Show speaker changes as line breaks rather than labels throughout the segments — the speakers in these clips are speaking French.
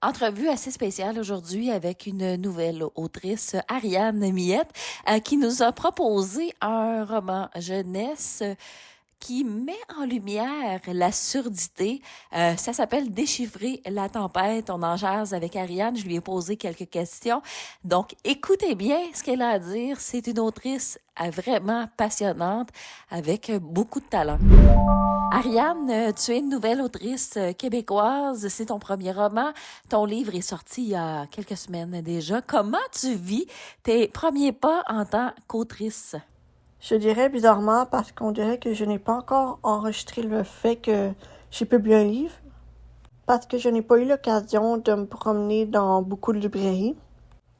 Entrevue assez spéciale aujourd'hui avec une nouvelle autrice, Ariane Millette, qui nous a proposé un roman jeunesse qui met en lumière la surdité. Ça s'appelle Déchiffrer la tempête. On en jase avec Ariane. Je lui ai posé quelques questions. Donc, écoutez bien ce qu'elle a à dire. C'est une autrice vraiment passionnante avec beaucoup de talent. Ariane, tu es une nouvelle autrice québécoise. C'est ton premier roman. Ton livre est sorti il y a quelques semaines déjà. Comment tu vis tes premiers pas en tant qu'autrice?
Je dirais bizarrement parce qu'on dirait que je n'ai pas encore enregistré le fait que j'ai publié un livre. Parce que je n'ai pas eu l'occasion de me promener dans beaucoup de librairies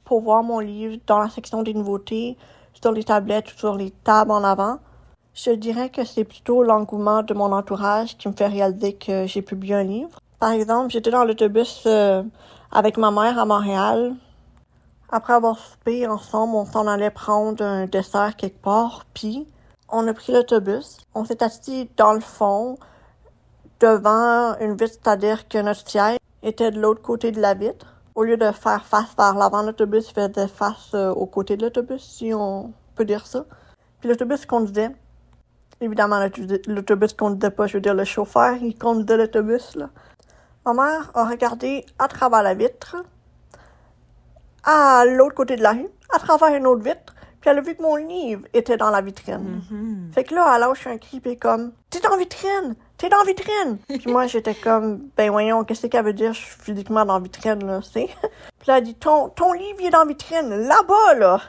pour voir mon livre dans la section des nouveautés, sur les tablettes ou sur les tables en avant. Je dirais que c'est plutôt l'engouement de mon entourage qui me fait réaliser que j'ai publié un livre. Par exemple, j'étais dans l'autobus avec ma mère à Montréal. Après avoir soupé ensemble, on s'en allait prendre un dessert quelque part, puis on a pris l'autobus. On s'est assis dans le fond, devant une vitre, c'est-à-dire que notre siège était de l'autre côté de la vitre. Au lieu de faire face vers l'avant de l'autobus, il faisait face au côté de l'autobus, si on peut dire ça. Puis l'autobus conduisait. Évidemment, l'autobus conduisait pas, je veux dire le chauffeur, il conduisait l'autobus, là. Ma mère a regardé à travers la vitre, à l'autre côté de la rue, à travers une autre vitre, puis elle a vu que mon livre était dans la vitrine.
Mm-hmm.
Fait que là, elle lâche un cri, puis comme « T'es dans la vitrine! T'es dans la vitrine! » Puis moi, j'étais comme « Ben voyons, qu'est-ce qu'elle veut dire? Je suis physiquement dans la vitrine, là, c'est... » Puis là, elle dit « Ton livre, il est dans la vitrine, là-bas, là!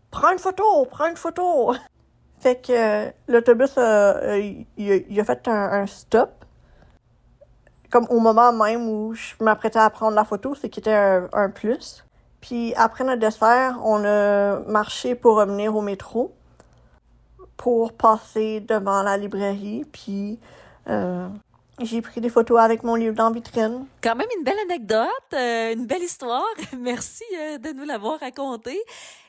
Prends une photo! Prends une photo! » Fait que l'autobus, il a fait un stop. Comme au moment même où je m'apprêtais à prendre la photo, c'est qu'il était un plus. Puis après notre dessert, on a marché pour revenir au métro pour passer devant la librairie. Puis j'ai pris des photos avec mon livre dans la vitrine.
Quand même une belle anecdote, une belle histoire. Merci de nous l'avoir raconté.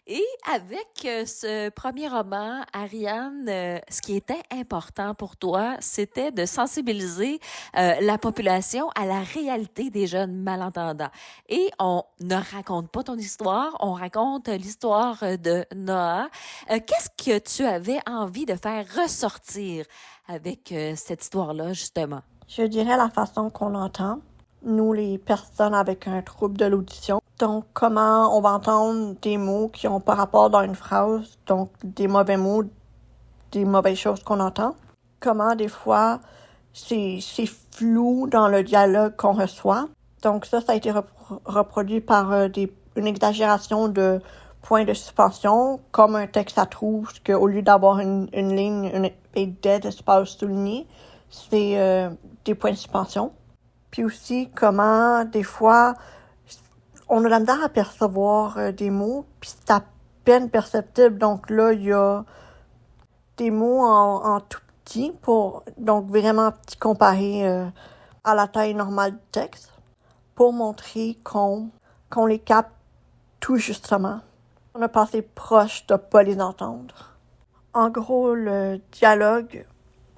Et avec ce premier roman, Ariane, ce qui était important pour toi, c'était de sensibiliser la population à la réalité des jeunes malentendants. Et on ne raconte pas ton histoire, on raconte l'histoire de Noah. Qu'est-ce que tu avais envie de faire ressortir avec cette histoire-là, justement?
Je dirais la façon qu'on entend, nous les personnes avec un trouble de l'audition. Donc, comment on va entendre des mots qui n'ont pas rapport dans une phrase, donc des mauvais mots, des mauvaises choses qu'on entend. Comment, des fois, c'est flou dans le dialogue qu'on reçoit. Donc ça a été reproduit par une exagération de points de suspension, comme un texte à trous, qu'au lieu d'avoir une ligne, une dead espace souligné, c'est des points de suspension. Puis aussi, comment, des fois, on a la misère à percevoir des mots, puis c'est à peine perceptible. Donc là, il y a des mots en tout petit, donc vraiment petit comparé à la taille normale du texte, pour montrer qu'on les capte tout justement. On a passé proche de pas les entendre. En gros, le dialogue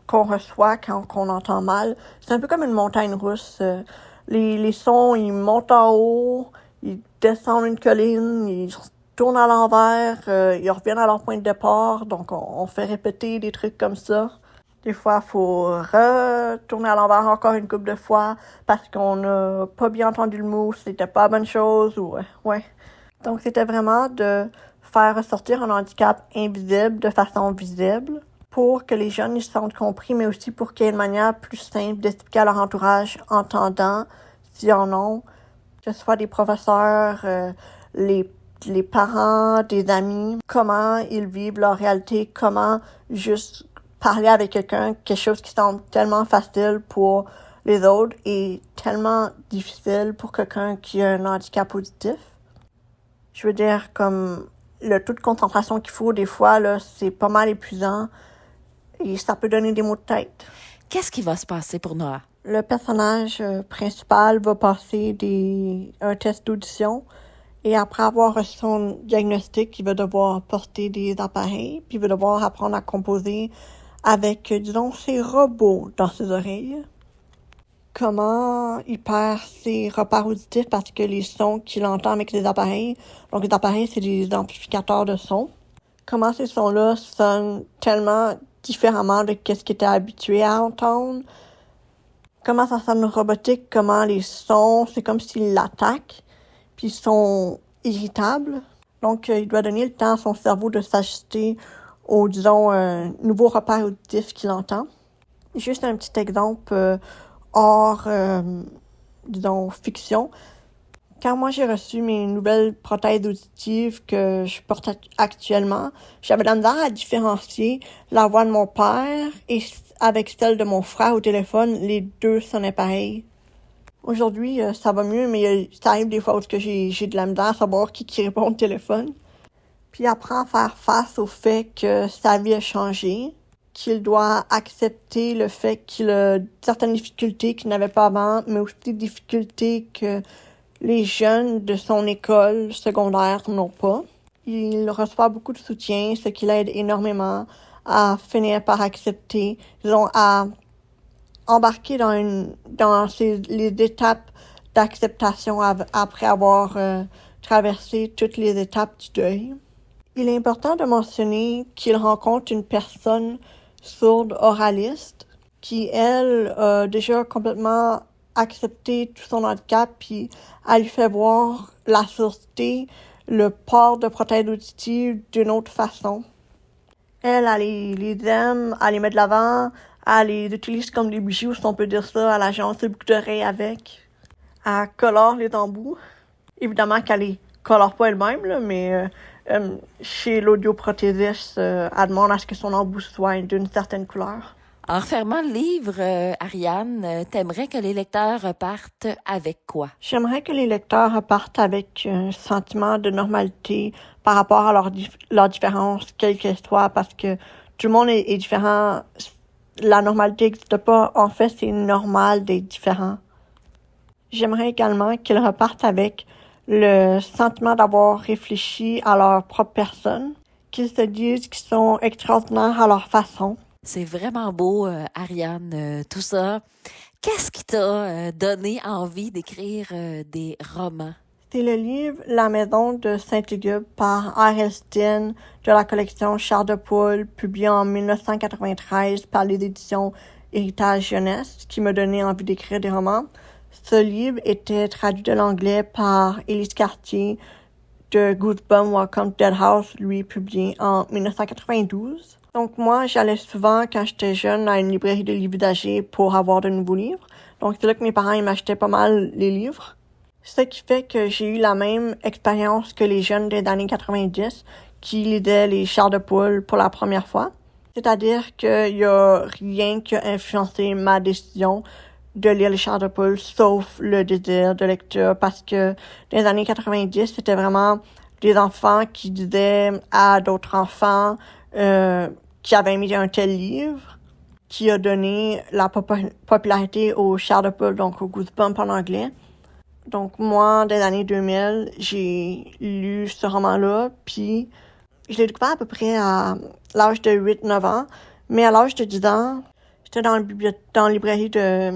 qu'on reçoit quand on entend mal, c'est un peu comme une montagne russe. Les sons, ils montent en haut, ils descendent une colline, ils tournent à l'envers, ils reviennent à leur point de départ. Donc, on fait répéter des trucs comme ça. Des fois, il faut retourner à l'envers encore une couple de fois parce qu'on n'a pas bien entendu le mot, c'était pas la bonne chose ou ouais. Donc, c'était vraiment de faire ressortir un handicap invisible de façon visible pour que les jeunes ils se sentent compris, mais aussi pour qu'il y ait une manière plus simple d'expliquer à leur entourage entendant, s'ils en ont, que ce soit des professeurs, les parents, des amis, comment ils vivent leur réalité, comment juste parler avec quelqu'un, quelque chose qui semble tellement facile pour les autres et tellement difficile pour quelqu'un qui a un handicap auditif. Je veux dire, comme le taux de concentration qu'il faut, des fois, là, c'est pas mal épuisant et ça peut donner des maux de tête.
Qu'est-ce qui va se passer pour Noah?
Le personnage principal va passer un test d'audition et après avoir reçu son diagnostic, il va devoir porter des appareils puis il va devoir apprendre à composer avec, disons, ses robots dans ses oreilles. comment il perd ses repères auditifs parce que les sons qu'il entend avec les appareils, donc les appareils, c'est des amplificateurs de son, comment ces sons-là sonnent tellement différemment de ce qu'il était habitué à entendre, comment ça sonne robotique, comment les sons, c'est comme s'ils l'attaquent, puis ils sont irritables. Donc, il doit donner le temps à son cerveau de s'ajuster aux, disons, nouveaux repères auditifs qu'il entend. Juste un petit exemple hors, disons, fiction. Quand moi j'ai reçu mes nouvelles prothèses auditives que je porte actuellement, j'avais de la misère à différencier la voix de mon père et avec celle de mon frère au téléphone, les deux sonnaient pareil. Aujourd'hui, ça va mieux, mais ça arrive des fois où j'ai de la misère à savoir qui répond au téléphone. Puis il apprend à faire face au fait que sa vie a changé, qu'il doit accepter le fait qu'il a certaines difficultés qu'il n'avait pas avant, mais aussi des difficultés que les jeunes de son école secondaire n'ont pas. Il reçoit beaucoup de soutien, ce qui l'aide énormément à finir par accepter, disons, à embarquer dans les étapes d'acceptation après avoir traversé toutes les étapes du deuil. Il est important de mentionner qu'il rencontre une personne sourde oraliste qui, elle, a déjà complètement accepté tout son handicap, puis elle lui fait voir la sûreté, le port de prothèses auditives d'une autre façon. Elle les aime, elle les met de l'avant, elle les utilise comme des bijoux, si on peut dire ça, elle agence ses boucles d'oreilles avec. Elle colore les embouts. Évidemment qu'elle les colore pas elle-même, là, mais chez l'audioprothésiste, elle demande à ce que son embout soit d'une certaine couleur.
En refermant le livre, Ariane, t'aimerais que les lecteurs partent avec quoi?
J'aimerais que les lecteurs partent avec un sentiment de normalité par rapport à leurs différences, quelles qu'elles soient, parce que tout le monde est différent. La normalité n'existe pas. En fait, c'est normal d'être différent. J'aimerais également qu'ils repartent avec le sentiment d'avoir réfléchi à leur propre personne, qu'ils se disent qu'ils sont extraordinaires à leur façon.
C'est vraiment beau, Ariane, tout ça. Qu'est-ce qui t'a donné envie d'écrire des romans?
C'est le livre La maison de Saint-Lugubre par R.L. Stine de la collection Chair de poule, publié en 1993 par les éditions Héritage Jeunesse, qui m'a donné envie d'écrire des romans. Ce livre était traduit de l'anglais par Élise Cartier de Goosebumps Welcome to Dead House, lui publié en 1992. Donc moi, j'allais souvent quand j'étais jeune à une librairie de livres usagés pour avoir de nouveaux livres. Donc c'est là que mes parents ils m'achetaient pas mal les livres. Ce qui fait que j'ai eu la même expérience que les jeunes des années 90 qui lisaient les Chairs de poule pour la première fois. C'est-à-dire qu'il y a rien qui a influencé ma décision de lire les Chairs de poule, sauf le désir de lecture, parce que dans les années 90, c'était vraiment des enfants qui disaient à d'autres enfants qui avaient mis un tel livre, qui a donné la popularité aux Chairs de poule, donc aux Goosebumps en anglais. Donc moi, dans les années 2000, j'ai lu ce roman-là, puis je l'ai découvert à peu près à l'âge de 8-9 ans, mais à l'âge de 10 ans, j'étais dans la librairie de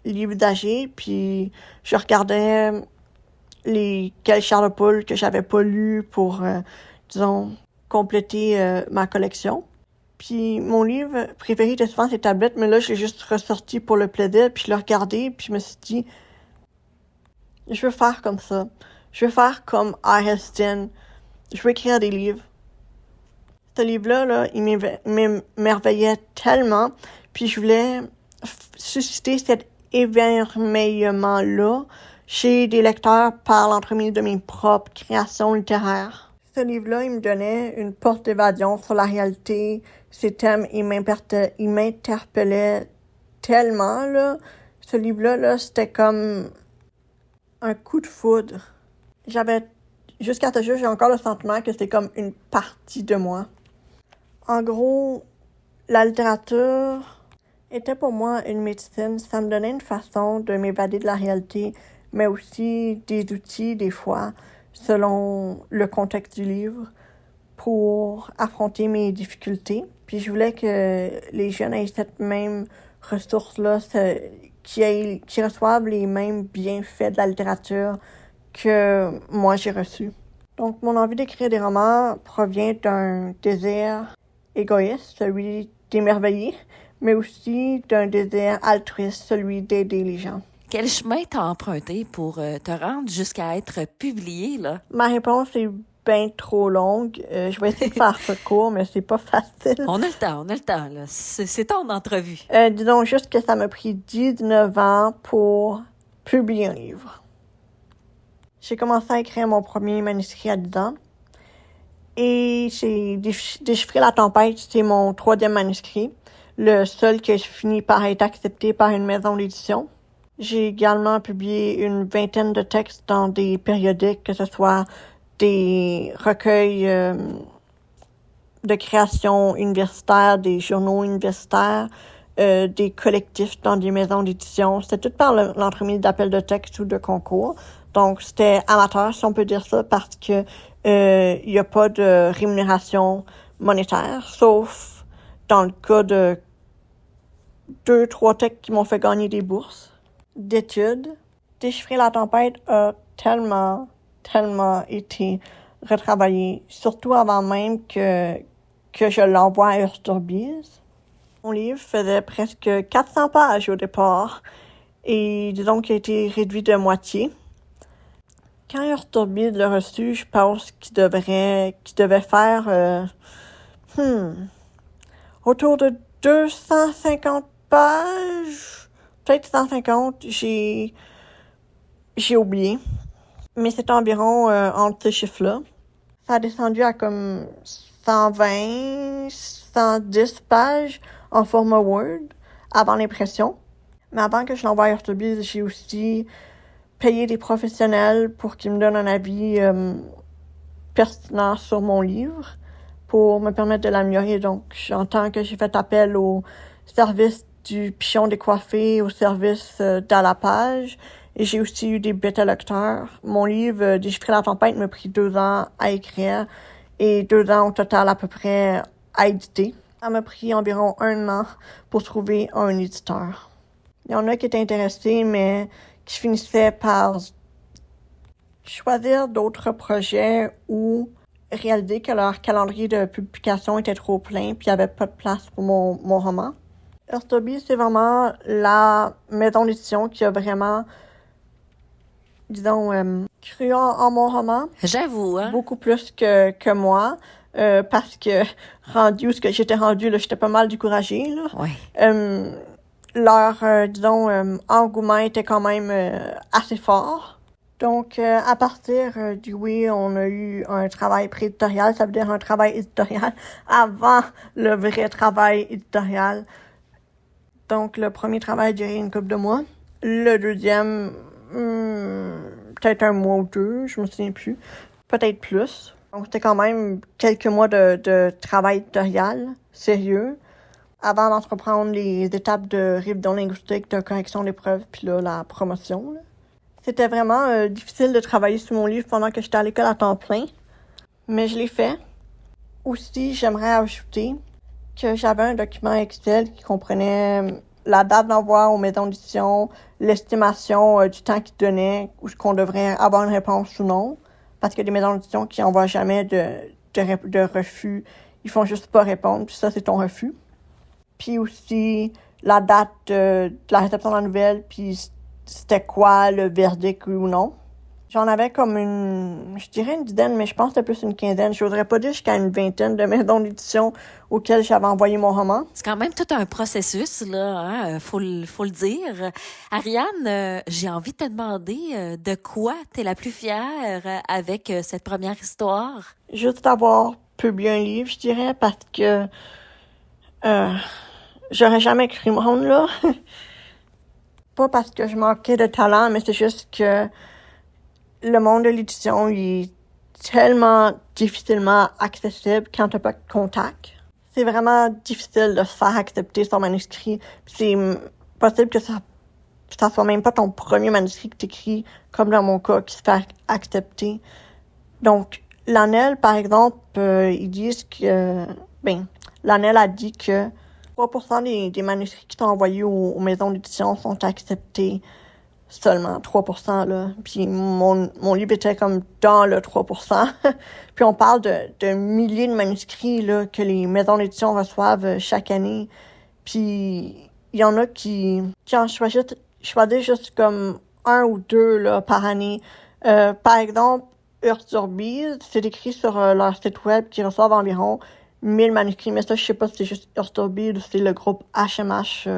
livres usagés, puis je regardais quelles Chairs de poule que j'avais pas lues pour, disons, compléter ma collection. Puis mon livre préféré était souvent ces tablettes, mais là, je l'ai juste ressorti pour le plaisir, puis je l'ai regardé, puis je me suis dit, je veux faire comme ça. Je veux faire comme R.L. Stine. Je veux écrire des livres. Ce livre-là, il m'émerveillait tellement, puis je voulais susciter cet émerveillement-là chez des lecteurs par l'entremise de mes propres créations littéraires. Ce livre-là, il me donnait une porte d'évasion sur la réalité. Ces thèmes, ils m'interpellaient tellement, là. Ce livre-là, c'était comme un coup de foudre. Jusqu'à ce jour, j'ai encore le sentiment que c'est comme une partie de moi. En gros, la littérature était pour moi une médecine. Ça me donnait une façon de m'évader de la réalité, mais aussi des outils, des fois, selon le contexte du livre, pour affronter mes difficultés. Puis je voulais que les jeunes aient cette même ressource-là, qui reçoivent les mêmes bienfaits de la littérature que moi j'ai reçus. Donc, mon envie d'écrire des romans provient d'un désir égoïste, celui d'émerveiller, mais aussi d'un désir altruiste, celui d'aider les gens.
Quel chemin t'as emprunté pour te rendre jusqu'à être publié, là?
Ma réponse est bien trop longue. Je vais essayer de faire ça court, mais c'est pas facile.
On a le temps, là. C'est ton entrevue.
Disons juste que ça m'a pris 19 ans pour publier un livre. J'ai commencé à écrire mon premier manuscrit à 10 ans. Et j'ai déchiffré La Tempête, c'est mon 3e manuscrit. Le seul qui a fini par être accepté par une maison d'édition. J'ai également publié une 20aine de textes dans des périodiques, que ce soit des recueils de création universitaire, des journaux universitaires, des collectifs dans des maisons d'édition. C'était tout par l'entremise d'appels de texte ou de concours. Donc, c'était amateur, si on peut dire ça, parce que il y a pas de rémunération monétaire, sauf dans le cas de 2-3 textes qui m'ont fait gagner des bourses d'études. Déchiffrer La Tempête a tellement été retravaillé, surtout avant même que je l'envoie à Hurtubise. Mon livre faisait presque 400 pages au départ et disons qu'il a été réduit de moitié. Quand Hurtubise l'a reçu, je pense qu'il devait faire autour de 250 pages, peut-être 150, j'ai oublié. Mais c'est environ entre ces chiffres-là. Ça a descendu à comme 120, 110 pages en format Word avant l'impression. Mais avant que je l'envoie à Hurtubise, j'ai aussi payé des professionnels pour qu'ils me donnent un avis pertinent sur mon livre pour me permettre de l'améliorer. Donc, j'entends que j'ai fait appel au service du Pichon décoiffé, au service d'À la page. Et j'ai aussi eu des bêta-lecteurs. Mon livre Déchiffrer La Tempête m'a pris 2 ans à écrire et 2 ans au total à peu près à éditer. Ça m'a pris environ 1 an pour trouver un éditeur. Il y en a qui étaient intéressés, mais qui finissaient par choisir d'autres projets ou réaliser que leur calendrier de publication était trop plein puis il n'y avait pas de place pour mon roman. Hurtubise, c'est vraiment la maison d'édition qui a vraiment, disons, cru en mon roman.
J'avoue, hein?
Beaucoup plus que moi, parce que rendu où ce que j'étais rendue, là, j'étais pas mal découragée, là.
Ouais.
Leur, disons, engouement était quand même assez fort. Donc, à partir du oui, on a eu un travail pré-éditorial, ça veut dire un travail éditorial avant le vrai travail éditorial. Donc, le premier travail a duré une couple de mois. Le deuxième, peut-être 1 mois ou 2, je me souviens plus. Peut-être plus. Donc, c'était quand même quelques mois de travail éditorial sérieux avant d'entreprendre les étapes de révision linguistique, de correction d'épreuves, puis là, la promotion. Là. C'était vraiment difficile de travailler sur mon livre pendant que j'étais à l'école à temps plein, mais je l'ai fait. Aussi, j'aimerais ajouter que j'avais un document Excel qui comprenait la date d'envoi aux maisons d'édition, l'estimation du temps qu'ils donnaient, ou ce qu'on devrait avoir une réponse ou non, parce qu'il y a des maisons d'édition qui n'envoient jamais de refus, ils font juste pas répondre, puis ça, c'est ton refus. Puis aussi la date de la réception de la nouvelle, puis c'était quoi le verdict ou non. J'en avais comme je dirais une dizaine, mais je pense que c'était plus une quinzaine. Je n'oserais pas dire jusqu'à une 20aine de maisons d'édition auxquelles j'avais envoyé mon roman.
C'est quand même tout un processus, là, hein? Faut le dire. Ariane, j'ai envie de te demander de quoi tu es la plus fière avec cette première histoire?
Juste avoir publié un livre, je dirais, parce que j'aurais jamais cru me rendre là. Pas parce que je manquais de talent, mais c'est juste que le monde de l'édition, il est tellement difficilement accessible quand t'as pas de contact. C'est vraiment difficile de se faire accepter son manuscrit. C'est possible que ça soit même pas ton premier manuscrit que t'écris, comme dans mon cas, qui se fait accepter. Donc, l'ANEL, par exemple, ils disent que... l'ANEL a dit que 3% des manuscrits qui sont envoyés aux maisons d'édition sont acceptés. Seulement 3%, là. Puis mon livre était comme dans le 3%. Puis on parle de milliers de manuscrits là, que les maisons d'édition reçoivent chaque année. Puis il y en a qui en choisissent juste comme 1 ou 2 là, par année. Par exemple, Urturbiz, c'est écrit sur leur site web qu'ils reçoivent environ 1000 manuscrits. Mais ça, je sais pas si c'est juste Urturbiz ou si c'est le groupe HMH,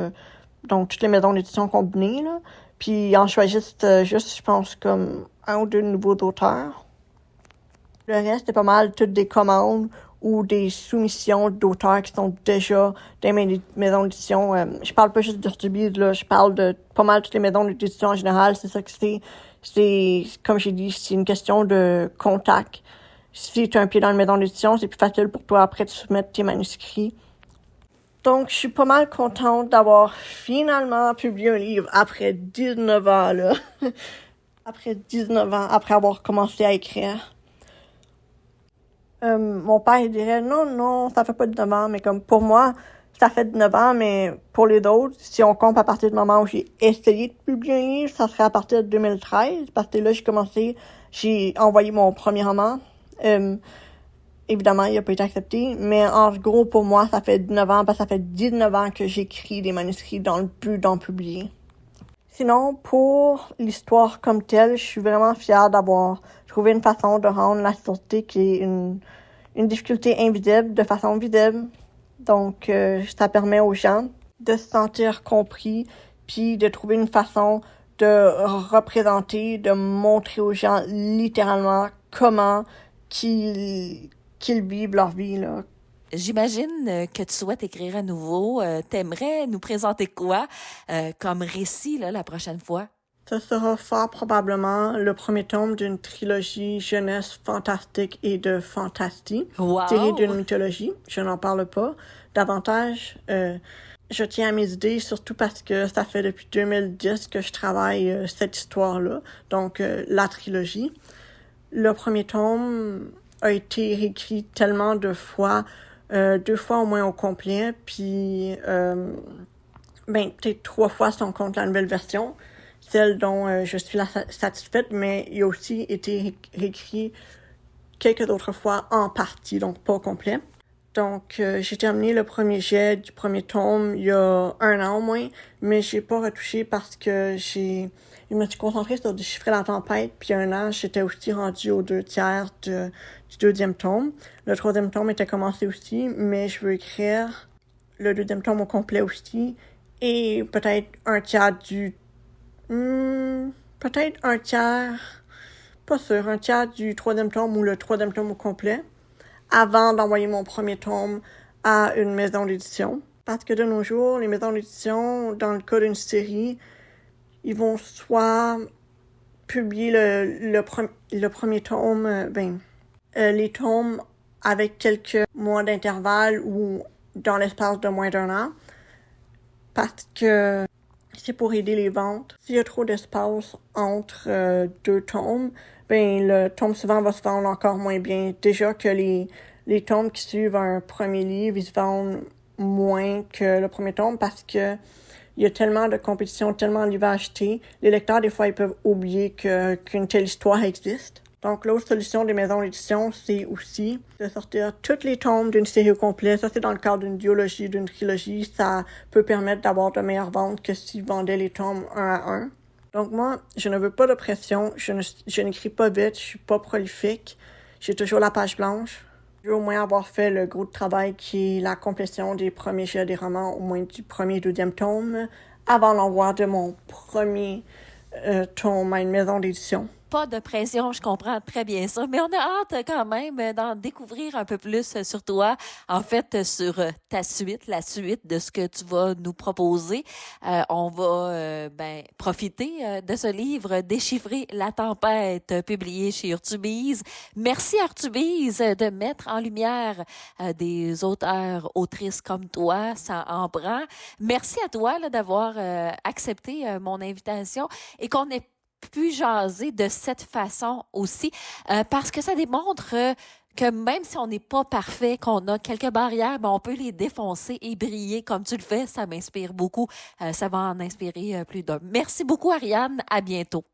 donc toutes les maisons d'édition combinées, là. Puis ils en choisissent juste, je pense, comme 1 ou 2 nouveaux auteurs. Le reste, c'est pas mal toutes des commandes ou des soumissions d'auteurs qui sont déjà dans les maisons d'édition. Je parle pas juste d'Urturbiz, là, je parle de pas mal toutes les maisons d'édition en général. C'est ça que c'est, comme j'ai dit, c'est une question de contact. Si tu as un pied dans une maison d'édition, c'est plus facile pour toi après de soumettre tes manuscrits. Donc, je suis pas mal contente d'avoir finalement publié un livre après 19 ans, là. Après 19 ans, après avoir commencé à écrire. Mon père, il dirait, non, ça fait pas 19 ans, mais comme pour moi, ça fait 19 ans, mais pour les autres, si on compte à partir du moment où j'ai essayé de publier un livre, ça serait à partir de 2013, parce que là, j'ai envoyé mon premier roman. Évidemment, il n'a pas été accepté, mais en gros, pour moi, ça fait 19 ans, parce que ça fait 19 ans que j'écris des manuscrits dans le but d'en publier. Sinon, pour l'histoire comme telle, je suis vraiment fière d'avoir trouvé une façon de rendre la sûreté qui est une difficulté invisible de façon visible. Donc, ça permet aux gens de se sentir compris, puis de trouver une façon de représenter, de montrer aux gens littéralement comment qu'ils vivent leur vie, là.
J'imagine que tu souhaites écrire à nouveau. T'aimerais nous présenter quoi comme récit là, la prochaine fois?
Ce sera fort probablement le premier tome d'une trilogie jeunesse fantastique et de fantastique, tirée d'une mythologie. Je n'en parle pas davantage. Je tiens à mes idées, surtout parce que ça fait depuis 2010 que je travaille cette histoire-là, donc la trilogie. Le premier tome a été réécrit tellement de fois, 2 fois au moins au complet, puis peut-être 3 fois si on compte la nouvelle version, celle dont je suis satisfaite, mais il a aussi été réécrit quelques autres fois en partie, donc pas au complet. Donc, j'ai terminé le premier jet du premier tome il y a 1 an au moins, mais j'ai pas retouché parce que je me suis concentrée sur Déchiffrer la tempête, puis 1 an, j'étais aussi rendue aux 2/3 du 2e tome. Le 3e tome était commencé aussi, mais je veux écrire le 2e tome au complet aussi, et peut-être 1/3 peut-être 1/3, pas sûr, 1/3 du 3e tome ou le 3e tome au complet, avant d'envoyer mon premier tome à une maison d'édition. Parce que de nos jours, les maisons d'édition, dans le cas d'une série, ils vont soit publier le premier tome, les tomes avec quelques mois d'intervalle ou dans l'espace de moins d'1 an, parce que c'est pour aider les ventes. S'il y a trop d'espace entre 2 tomes, le tome suivant va se vendre encore moins bien. Déjà que les tomes qui suivent un premier livre, ils se vendent moins que le premier tome parce que il y a tellement de compétition, tellement de livres à acheter. Les lecteurs, des fois, ils peuvent oublier qu'une telle histoire existe. Donc, l'autre solution des maisons d'édition, c'est aussi de sortir tous les tomes d'une série au complet. Ça, c'est dans le cadre d'une duologie, d'une trilogie. Ça peut permettre d'avoir de meilleures ventes que s'ils vendaient les tomes 1 à 1. Donc, moi, je ne veux pas de pression. Je n'écris pas vite. Je suis pas prolifique. J'ai toujours la page blanche. Je veux au moins avoir fait le gros travail qui est la complétion des premiers jets des romans, au moins du premier et 2e tome, avant l'envoi de mon premier tome à une maison d'édition.
Pas de pression, je comprends très bien ça, mais on a hâte quand même d'en découvrir un peu plus sur toi, en fait sur ta suite, la suite de ce que tu vas nous proposer. On va profiter de ce livre Déchiffrer la tempête, publié chez Urturbiz. Merci Urturbiz de mettre en lumière des auteurs, autrices comme toi, ça en prend. Merci à toi là, d'avoir accepté mon invitation et qu'on ait pu jaser de cette façon aussi, parce que ça démontre que même si on n'est pas parfait, qu'on a quelques barrières, ben on peut les défoncer et briller comme tu le fais. Ça m'inspire beaucoup. Ça va en inspirer plus d'un. Merci beaucoup, Ariane. À bientôt.